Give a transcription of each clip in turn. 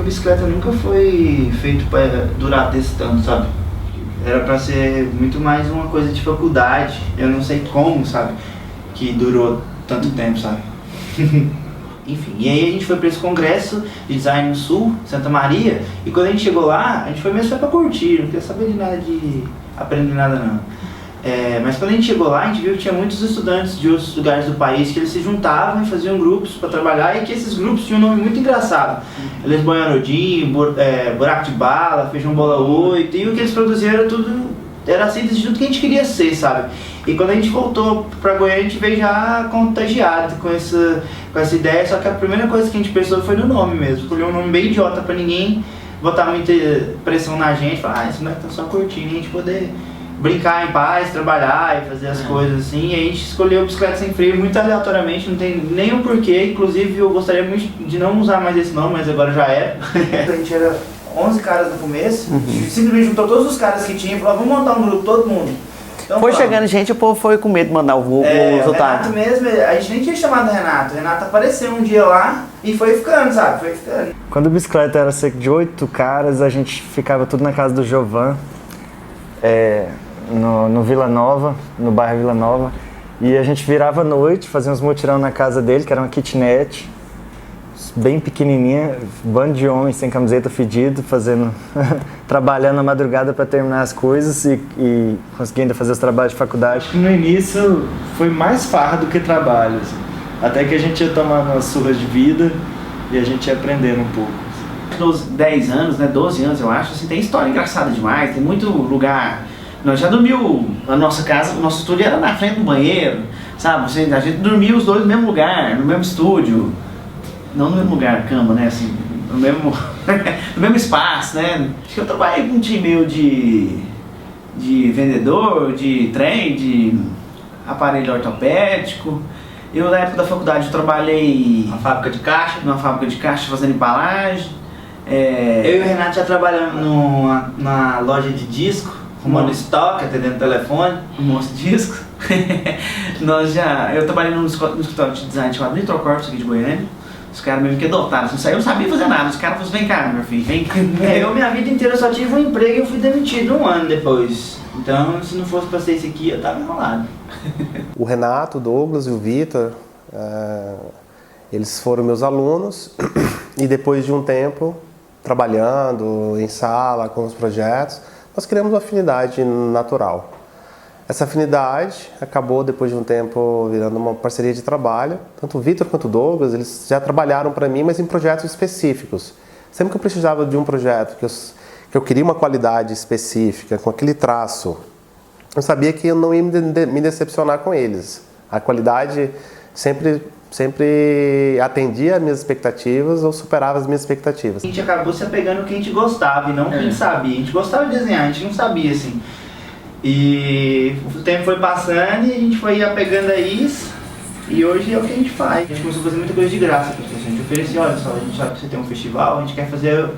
a bicicleta nunca foi feito para durar desse tanto, sabe? Era para ser muito mais uma coisa de faculdade, eu não sei como, sabe? Que durou tanto tempo, sabe? Enfim, e aí a gente foi para esse congresso de design no Sul, Santa Maria, e quando a gente chegou lá, a gente foi mesmo só para curtir, não queria saber de nada de aprender nada não. Mas quando a gente chegou lá, a gente viu que tinha muitos estudantes de outros lugares do país que eles se juntavam e faziam grupos para trabalhar, e que esses grupos tinham um nome muito engraçado. Eles Boianodinho, Buraco de Bala, Feijão Bola 8, e o que eles produziam era tudo, era assim desse jeito que a gente queria ser, sabe? E quando a gente voltou pra Goiânia, a gente veio já contagiado com essa ideia, só que a primeira coisa que a gente pensou foi no nome mesmo. Escolheu um nome bem idiota pra ninguém botar muita pressão na gente, falar, esse moleque tá só curtindo, a gente poder brincar em paz, trabalhar e fazer as coisas assim. E a gente escolheu Bicicleta Sem Freio muito aleatoriamente, não tem nenhum porquê. Inclusive eu gostaria muito de não usar mais esse nome, mas agora já é. A gente era 11 caras no começo, simplesmente juntou todos os caras que tinha e falou, vamos montar um grupo, todo mundo. Então, foi chegando gente, o povo foi com medo de mandar o resultado. O Renato mesmo, a gente nem tinha chamado o Renato apareceu um dia lá e foi ficando, sabe, foi ficando. Quando a bicicleta era cerca de 8 caras, a gente ficava tudo na casa do Jovan, no Vila Nova, no bairro Vila Nova, e a gente virava à noite, fazia uns mutirão na casa dele, que era uma kitnet, bem pequenininha, bando de homens sem camiseta fedido, trabalhando na madrugada para terminar as coisas e conseguindo ainda fazer os trabalhos de faculdade. No início foi mais farra do que trabalho, assim. Até que a gente ia tomando umas surras de vida e a gente ia aprendendo um pouco. Nos 10 anos, né, 12 anos eu acho, assim, tem história engraçada demais, tem muito lugar. Nós já dormiu, a nossa casa, o nosso estúdio era na frente do banheiro, sabe? A gente dormia os dois no mesmo lugar, no mesmo estúdio. Não no mesmo lugar, cama, né, assim, no mesmo espaço, né. Acho que eu trabalhei com um time meio de vendedor, de trem, de aparelho ortopédico. Eu, na época da faculdade, eu trabalhei Numa fábrica de caixa fazendo embalagem. Eu e o Renato já trabalhamos na loja de disco, arrumando estoque, atendendo telefone. Um monte de disco. Eu trabalhei num escritório de design chamado Nitrocorps aqui de Goiânia. Os caras mesmo que adotaram, eu não sabia fazer nada, os caras falaram, vem cá, meu filho, vem cá. Eu, minha vida inteira, só tive um emprego e eu fui demitido 1 ano depois. Então, se não fosse pra ser esse aqui, eu tava enrolado. O Renato, o Douglas e o Vitor, eles foram meus alunos e depois de um tempo, trabalhando em sala, com os projetos, nós criamos uma afinidade natural. Essa afinidade acabou, depois de um tempo, virando uma parceria de trabalho. Tanto o Vitor quanto o Douglas, eles já trabalharam para mim, mas em projetos específicos. Sempre que eu precisava de um projeto, que eu queria uma qualidade específica, com aquele traço, eu sabia que eu não ia me decepcionar com eles. A qualidade sempre atendia as minhas expectativas ou superava as minhas expectativas. A gente acabou se apegando no que a gente gostava e não o que a gente sabia. A gente gostava de desenhar, a gente não sabia, assim. E o tempo foi passando e a gente foi apegando a isso, e hoje é o que a gente faz. A gente começou a fazer muita coisa de graça para as pessoas. A gente oferecia, olha só, a gente sabe que você tem um festival, a gente quer fazer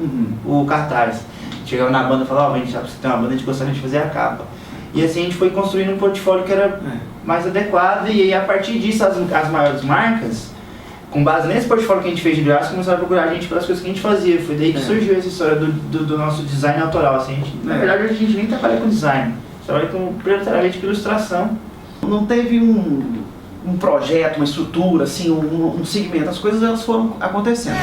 o cartaz. Chegava na banda e falava, a gente sabe que você tem uma banda, a gente gostaria de fazer a capa. E assim a gente foi construindo um portfólio que era mais adequado, e aí a partir disso as maiores marcas, com base nesse portfólio que a gente fez de graça, começaram a procurar a gente pelas coisas que a gente fazia. Foi daí que surgiu essa história do nosso design autoral. Assim, na verdade, hoje a gente nem trabalha com design. Trabalha prioritariamente com ilustração. Não teve um projeto, uma estrutura, assim, um segmento. As coisas elas foram acontecendo.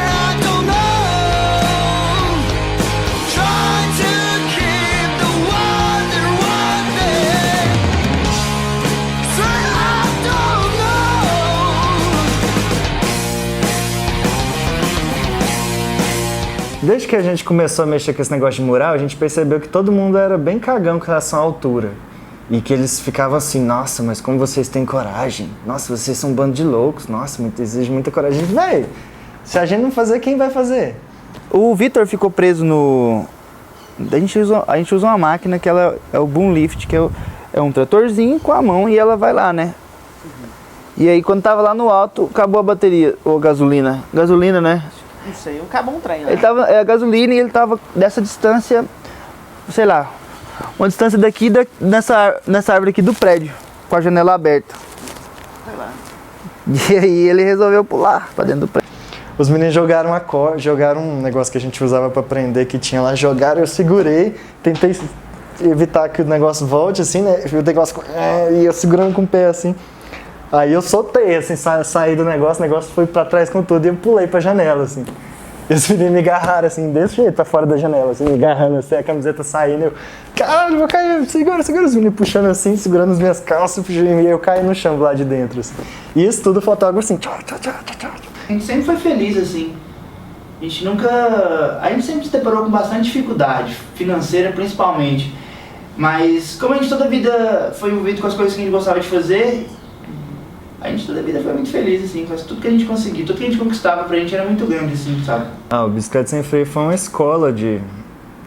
Desde que a gente começou a mexer com esse negócio de mural, a gente percebeu que todo mundo era bem cagão com relação à altura. E que eles ficavam assim, nossa, mas como vocês têm coragem? Nossa, vocês são um bando de loucos. Nossa, exige muita coragem. Véi, se a gente não fazer, quem vai fazer? O Vitor ficou preso no... A gente usa uma máquina que ela é o boom lift, que é um tratorzinho com a mão e ela vai lá, né? E aí quando tava lá no alto, acabou a bateria, ou gasolina. Gasolina, né? Não sei, acabou um trem, né? Ele tava, a gasolina, e ele tava dessa distância, sei lá, uma distância daqui, nessa árvore aqui do prédio, com a janela aberta. Sei lá. E aí ele resolveu pular pra dentro do prédio. Os meninos jogaram um negócio que a gente usava pra prender, que tinha lá, jogaram, eu segurei, tentei evitar que o negócio volte, assim, né? O negócio, e eu segurando com o pé, assim. Aí eu soltei, assim, saí do negócio, o negócio foi pra trás com tudo e eu pulei pra janela, assim. E os meninos me agarraram, assim, desse jeito, pra fora da janela, assim, me agarrando, assim, a camiseta saindo, eu, caralho, vou cair, segura, os meninos puxando assim, segurando as minhas calças, e eu caí no chão lá de dentro, assim. E isso tudo, o fotógrafo, assim, tchau. A gente sempre foi feliz, assim. A gente sempre se deparou com bastante dificuldade, financeira principalmente. Mas como a gente toda a vida foi envolvido com as coisas que a gente gostava de fazer, a gente toda a vida foi muito feliz, assim, com tudo que a gente conseguiu, tudo que a gente conquistava pra gente era muito grande, assim, sabe? O Bicicleta Sem Freio foi uma escola de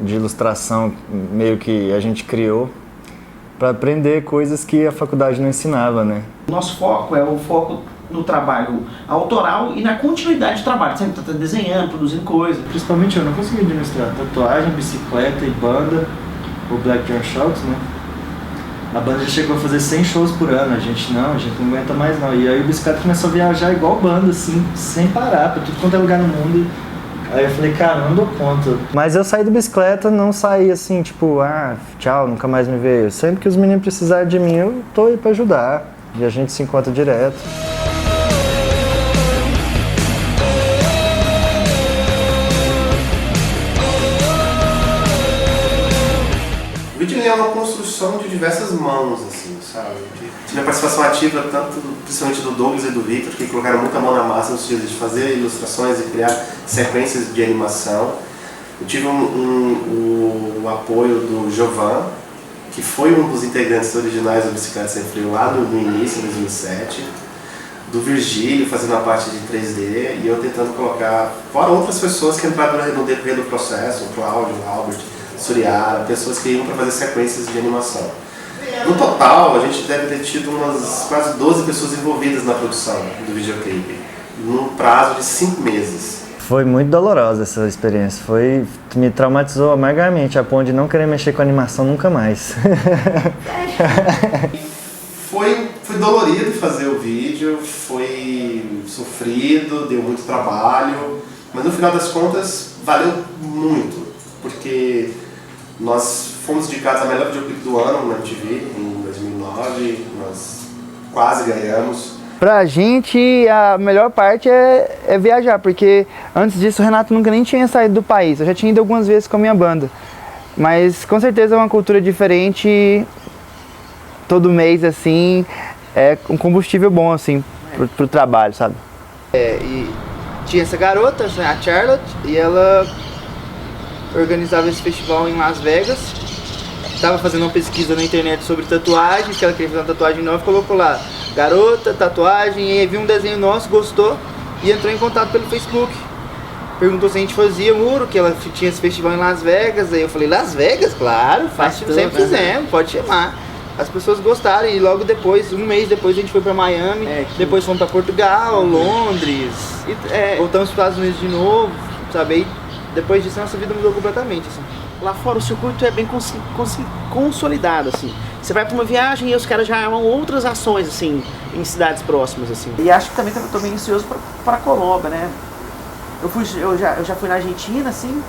ilustração, meio que a gente criou para aprender coisas que a faculdade não ensinava, né? O nosso foco é o foco no trabalho autoral e na continuidade de trabalho, sempre tá desenhando, produzindo coisa. Principalmente eu não consegui administrar tatuagem, bicicleta e banda, o Black John Shots, né? A banda já chegou a fazer 100 shows por ano, a gente não aguenta mais não. E aí o Bicicleta começou a viajar igual banda, assim, sem parar, pra tudo quanto é lugar no mundo. Aí eu falei, cara, não dou conta. Mas eu saí do Bicicleta, não saí assim, tipo, tchau, nunca mais me veio. Sempre que os meninos precisarem de mim, eu tô aí pra ajudar. E a gente se encontra direto. O vídeo é uma construção de diversas mãos, assim, sabe? Tive a participação ativa, tanto principalmente do Douglas e do Victor, que colocaram muita mão na massa no sentido de fazer ilustrações e criar sequências de animação. Eu tive o apoio do Jovan, que foi um dos integrantes originais do Bicicleta Sem Freio lá no início, em 2007. Do Virgílio, fazendo a parte de 3D, e eu tentando colocar, fora outras pessoas que entraram no decorrer do processo, o Cláudio, o Albert, Suriara, pessoas que iam para fazer sequências de animação. No total, a gente deve ter tido umas quase 12 pessoas envolvidas na produção do videoclipe, num prazo de 5 meses. Foi muito dolorosa essa experiência, me traumatizou amargamente, a ponto de não querer mexer com animação nunca mais. Foi dolorido fazer o vídeo, foi sofrido, deu muito trabalho, mas no final das contas valeu muito, porque nós fomos indicados a melhor videoclipe do ano na MTV em 2009, nós quase ganhamos. Pra gente, a melhor parte é viajar, porque antes disso o Renato nunca nem tinha saído do país. Eu já tinha ido algumas vezes com a minha banda, mas com certeza é uma cultura diferente. Todo mês, assim, é um combustível bom, assim, pro trabalho, sabe? E tinha essa garota, a Charlotte, e ela organizava esse festival em Las Vegas. Tava fazendo uma pesquisa na internet sobre tatuagens, que ela queria fazer uma tatuagem nova, colocou lá, garota, tatuagem, e aí viu um desenho nosso, gostou, e entrou em contato pelo Facebook. Perguntou se a gente fazia muro, que ela tinha esse festival em Las Vegas, aí eu falei, Las Vegas? Claro, sempre fizemos, pode chamar. As pessoas gostaram e logo depois, um mês depois, a gente foi pra Miami, depois fomos pra Portugal, Londres, voltamos pros Estados Unidos de novo, sabe? E depois disso, nossa vida mudou completamente, assim. Lá fora o circuito é bem consolidado, assim. Você vai pra uma viagem e os caras já armam outras ações, assim, em cidades próximas, assim. E acho que também tô meio ansioso pra Colômbia, né? Eu já fui na Argentina, assim,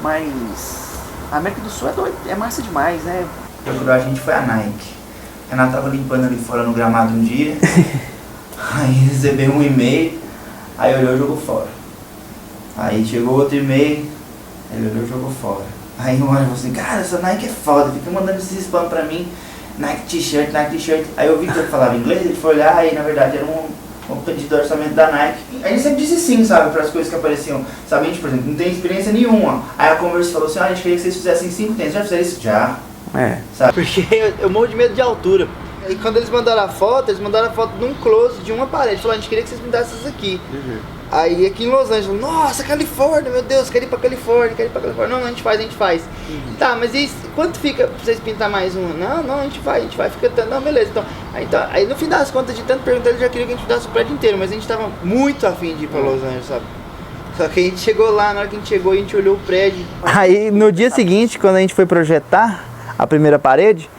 mas a América do Sul é doido, é massa demais, né? A gente foi a Nike. A Renata tava limpando ali fora no gramado um dia, aí recebeu um e-mail, aí olhou e jogou fora. Aí chegou outro e-mail, ele olhou e jogou fora. Aí uma hora eu falei assim, cara, essa Nike é foda, fica mandando esses spam pra mim, Nike t-shirt. Aí eu vi que ele falava inglês, ele foi olhar e na verdade era um pedido de orçamento da Nike. A gente sempre disse sim, sabe, para as coisas que apareciam. Sabe, a gente, por exemplo, não tem experiência nenhuma. Aí a Converse falou assim, a gente queria que vocês fizessem 5 tênis. Já fizeram isso? Já. Sabe? Porque eu morro de medo de altura. E quando eles mandaram a foto de um close de uma parede. Falaram, a gente queria que vocês me dessem essas aqui. Aí aqui em Los Angeles, nossa, Califórnia, meu Deus, quero ir pra Califórnia. Não, a gente faz. Tá, mas e quanto fica pra vocês pintar mais uma? Não, a gente vai, fica tanto. Não, beleza, então. Aí no fim das contas, de tanto perguntar, eles já queriam que a gente mudasse o prédio inteiro, mas a gente tava muito afim de ir pra Los Angeles, sabe? Só que a gente chegou lá, na hora que a gente chegou, a gente olhou o prédio. Aí no dia seguinte, quando a gente foi projetar a primeira parede,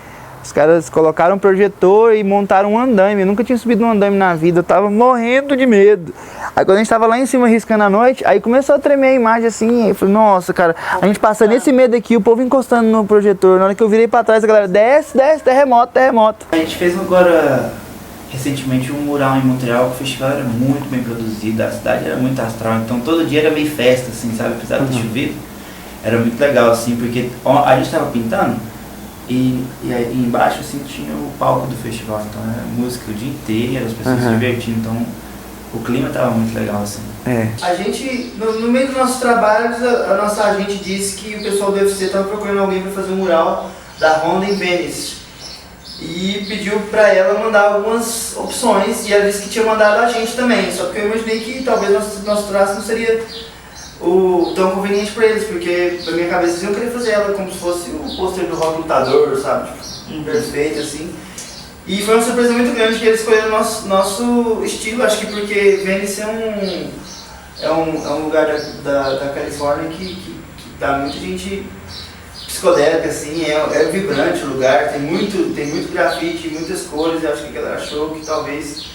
Os caras colocaram um projetor e montaram um andaime. Eu nunca tinha subido um andaime na vida, eu tava morrendo de medo. Aí quando a gente tava lá em cima riscando à noite, aí começou a tremer a imagem assim, aí eu falei, nossa, cara, a gente passando nesse medo aqui, o povo encostando no projetor. Na hora que eu virei pra trás, a galera, desce, terremoto. A gente fez agora, recentemente, um mural em Montreal, que o festival era muito bem produzido, a cidade era muito astral, então todo dia era meio festa, assim, sabe, apesar de chover. Era muito legal, assim, porque a gente tava pintando e aí embaixo, assim, tinha o palco do festival, então era música o dia inteiro, as pessoas se divertindo, então o clima tava muito legal, assim. A gente, no meio dos nossos trabalhos, a nossa agente disse que o pessoal do UFC tava procurando alguém para fazer um mural da Honda em Venice. E pediu pra ela mandar algumas opções, e ela disse que tinha mandado a gente também, só que eu imaginei que talvez nosso traço não seria tão conveniente pra eles, porque na minha cabeça eles iam querer fazer ela como se fosse o pôster do Rock Lutador, sabe, tipo, perfeito assim. E foi uma surpresa muito grande que eles escolheram nosso estilo, acho que porque Venice é um lugar da Califórnia que dá muita gente psicodélica, assim, é vibrante o lugar, tem muito grafite, muitas cores, eu acho que a galera achou que talvez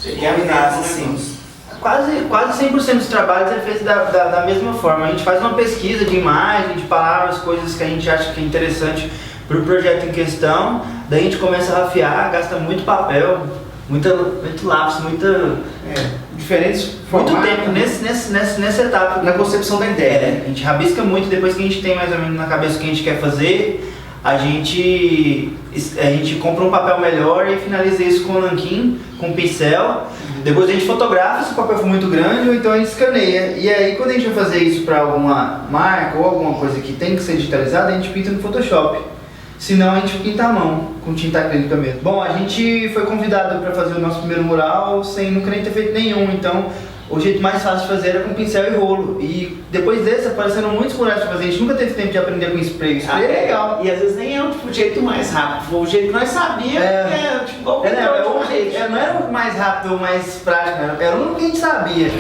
combinasse, assim. Quase 100% dos trabalhos é feito da mesma forma. A gente faz uma pesquisa de imagem, de palavras, coisas que a gente acha que é interessante para o projeto em questão, daí a gente começa a rafiar, gasta muito papel, muito lápis, Diferentes muito formatos, tempo nessa etapa. na concepção da ideia, né? A gente rabisca muito, depois que a gente tem mais ou menos na cabeça o que a gente quer fazer, a gente compra um papel melhor e finaliza isso com nanquim, com pincel. Depois a gente fotografa, se o papel for muito grande, ou então a gente escaneia. E aí quando a gente vai fazer isso para alguma marca ou alguma coisa que tem que ser digitalizada, a gente pinta no Photoshop. Senão a gente pinta à mão, com tinta acrílica mesmo. Bom, a gente foi convidado para fazer o nosso primeiro mural sem nunca nem ter feito nenhum, então o jeito mais fácil de fazer era com pincel e rolo. E depois desse apareceram muitos murais para fazer, a gente nunca teve tempo de aprender com spray. Spray é legal. E às vezes nem é o jeito mais rápido, foi o jeito que nós sabíamos, Não era o mais rápido ou mais prático, era o único que a gente sabia.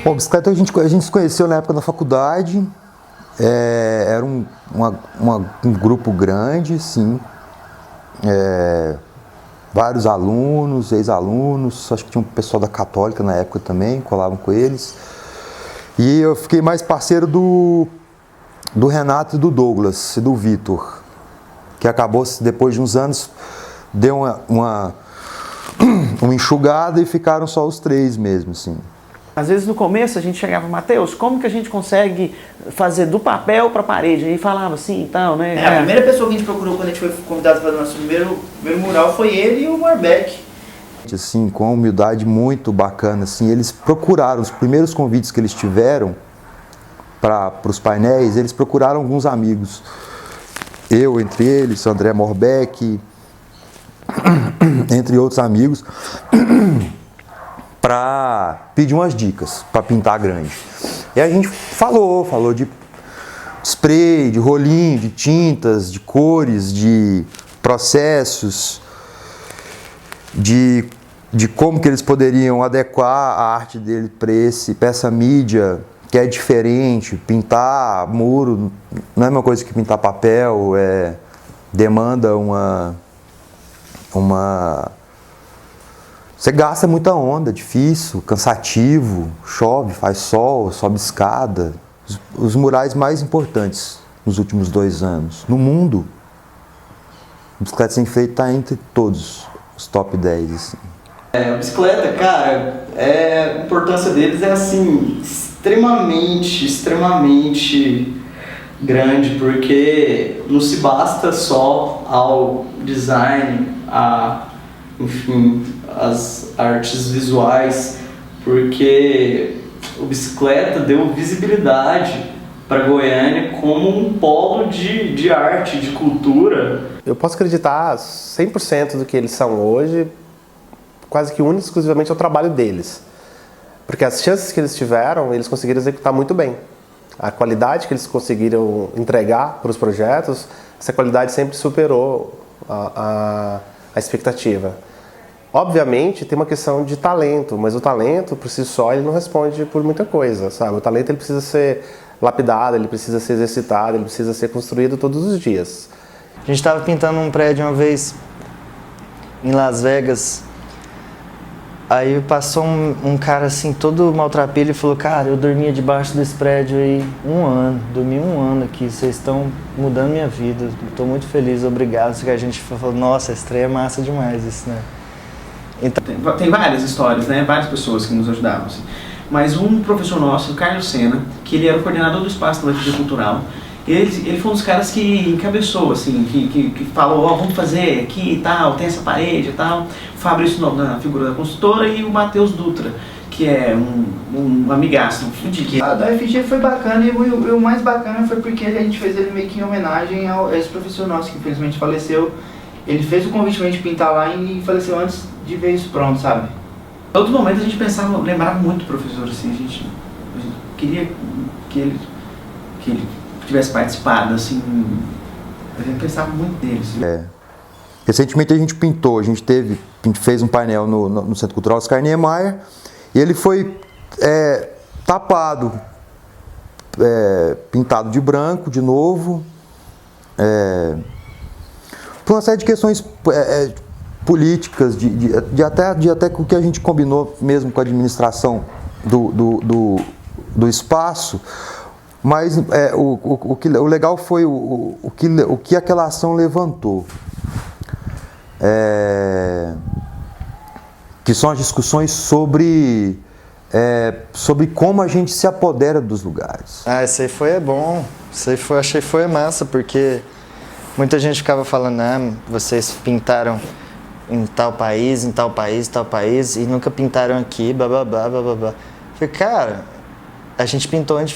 Bom, bicicleta a gente se conheceu na época da faculdade, era um grupo grande, sim, vários alunos, ex-alunos, acho que tinha um pessoal da Católica na época também, colavam com eles, e eu fiquei mais parceiro do Renato e do Douglas e do Vitor, que acabou, depois de uns anos, deu uma enxugada e ficaram só os três mesmo, assim. Às vezes no começo a gente chegava, Matheus, como que a gente consegue fazer do papel para a parede? Aí falava assim e tal, né? A primeira pessoa que a gente procurou quando a gente foi convidado para fazer o nosso primeiro mural foi ele e o Marbeck. Assim, com uma humildade muito bacana, assim, eles procuraram, os primeiros convites que eles tiveram para os painéis, eles procuraram alguns amigos. Eu, entre eles, André Morbeck, entre outros amigos, para pedir umas dicas para pintar grande. E a gente falou de spray, de rolinho, de tintas, de cores, de processos, de como que eles poderiam adequar a arte dele para essa mídia que é diferente. Pintar muro não é a mesma coisa que pintar papel, demanda você gasta muita onda, difícil, cansativo, chove, faz sol, sobe escada. Os murais mais importantes nos últimos 2 anos. No mundo, a bicicleta sem freio está entre todos os top 10. Assim. A bicicleta, cara, a importância deles é assim, extremamente grande, porque não se basta só ao design, as artes visuais, porque o bicicleta deu visibilidade para Goiânia como um polo de arte, de cultura. Eu posso acreditar 100% do que eles são hoje, quase que único e exclusivamente ao trabalho deles. Porque as chances que eles tiveram, eles conseguiram executar muito bem. A qualidade que eles conseguiram entregar para os projetos, essa qualidade sempre superou a expectativa. Obviamente tem uma questão de talento, mas o talento por si só ele não responde por muita coisa, sabe? O talento ele precisa ser lapidado, ele precisa ser exercitado, ele precisa ser construído todos os dias. A gente estava pintando um prédio uma vez em Las Vegas, aí passou um cara assim, todo maltrapilho, e falou: cara, eu dormia debaixo desse prédio aí dormi um ano aqui, vocês estão mudando minha vida, estou muito feliz, obrigado. A gente falou: nossa, esse trem é massa demais isso, né? Então, tem várias histórias, né? Várias pessoas que nos ajudavam, assim. Mas um professor nosso, o Carlos Sena, que ele era o coordenador do espaço da Liturgia Cultural, ele foi um dos caras que encabeçou, assim, que falou: ó, vamos fazer aqui e tal, tem essa parede e tal. O Fabrício Novo, na figura da construtora, e o Matheus Dutra, que é um amigaço, um FG. A da FG foi bacana, e o mais bacana foi porque a gente fez ele meio que em homenagem a esse professor nosso, que infelizmente faleceu. Ele fez o convite pra gente pintar lá e faleceu antes de ver isso pronto, sabe? Em outros momentos a gente lembrava muito do professor, assim, a gente queria que ele tivesse participado, assim, a gente pensava muito nele. Assim. Recentemente a gente pintou, a gente fez um painel no Centro Cultural Oscar Niemeyer, e ele foi tapado, pintado de branco de novo, por uma série de questões políticas, de até com o que a gente combinou mesmo com a administração do espaço, mas o legal foi o que aquela ação levantou, que são as discussões sobre como a gente se apodera dos lugares. Isso aí foi bom, achei foi massa, porque muita gente ficava falando: vocês pintaram em tal país, e nunca pintaram aqui, bababá, bababá. Falei: cara, a gente pintou, a gente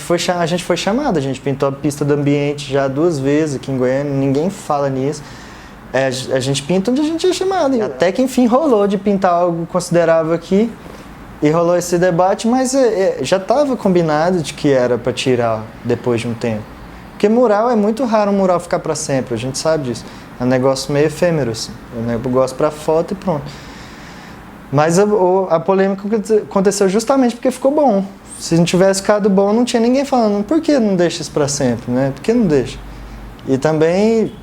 foi chamado, a gente pintou a pista do ambiente já 2 vezes aqui em Goiânia, ninguém fala nisso. A gente pinta onde a gente é chamado. E até que enfim rolou de pintar algo considerável aqui, e rolou esse debate, mas já estava combinado de que era para tirar depois de um tempo. Porque mural é muito raro um mural ficar para sempre, a gente sabe disso. É um negócio meio efêmero, assim. Eu gosto para foto e pronto. Mas a polêmica aconteceu justamente porque ficou bom. Se não tivesse ficado bom, não tinha ninguém falando: por que não deixa isso para sempre, né? Por que não deixa? E também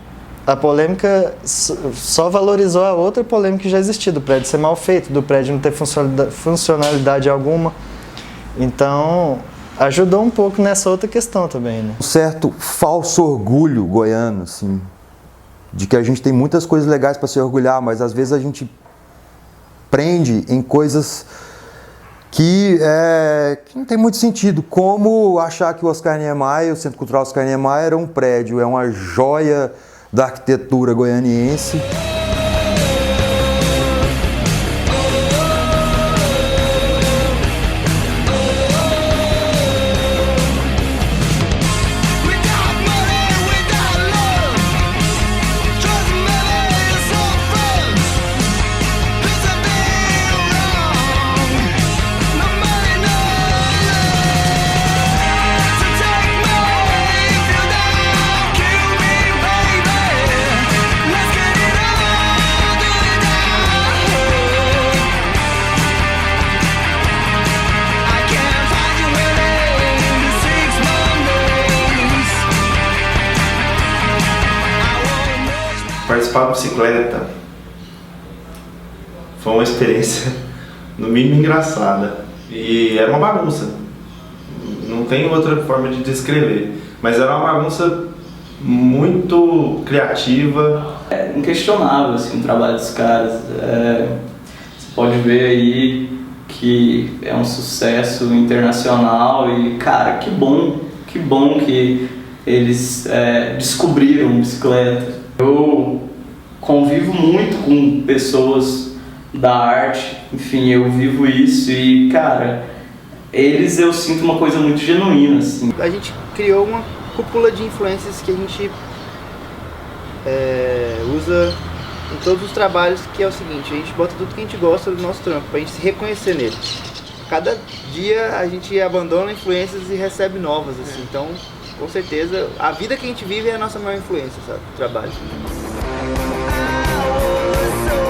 a polêmica só valorizou a outra polêmica que já existia, do prédio ser mal feito, do prédio não ter funcionalidade alguma. Então, ajudou um pouco nessa outra questão também, né? Um certo falso orgulho goiano, assim, de que a gente tem muitas coisas legais para se orgulhar, mas às vezes a gente prende em coisas que não tem muito sentido, como achar que o Oscar Niemeyer, o Centro Cultural Oscar Niemeyer, é um prédio, é uma joia da arquitetura goianiense. Participar da bicicleta foi uma experiência no mínimo engraçada, e era uma bagunça, não tem outra forma de descrever, mas era uma bagunça muito criativa. É inquestionável assim, o trabalho dos caras, você pode ver aí que é um sucesso internacional e, cara, que bom que eles descobriram bicicleta. Eu convivo muito com pessoas da arte, enfim, eu vivo isso e, cara, eu sinto uma coisa muito genuína, assim. A gente criou uma cúpula de influências que a gente usa em todos os trabalhos, que é o seguinte: a gente bota tudo que a gente gosta do nosso trampo, pra gente se reconhecer nele. Cada dia a gente abandona influências e recebe novas, assim, então, com certeza, a vida que a gente vive é a nossa maior influência, sabe? O trabalho. the soul.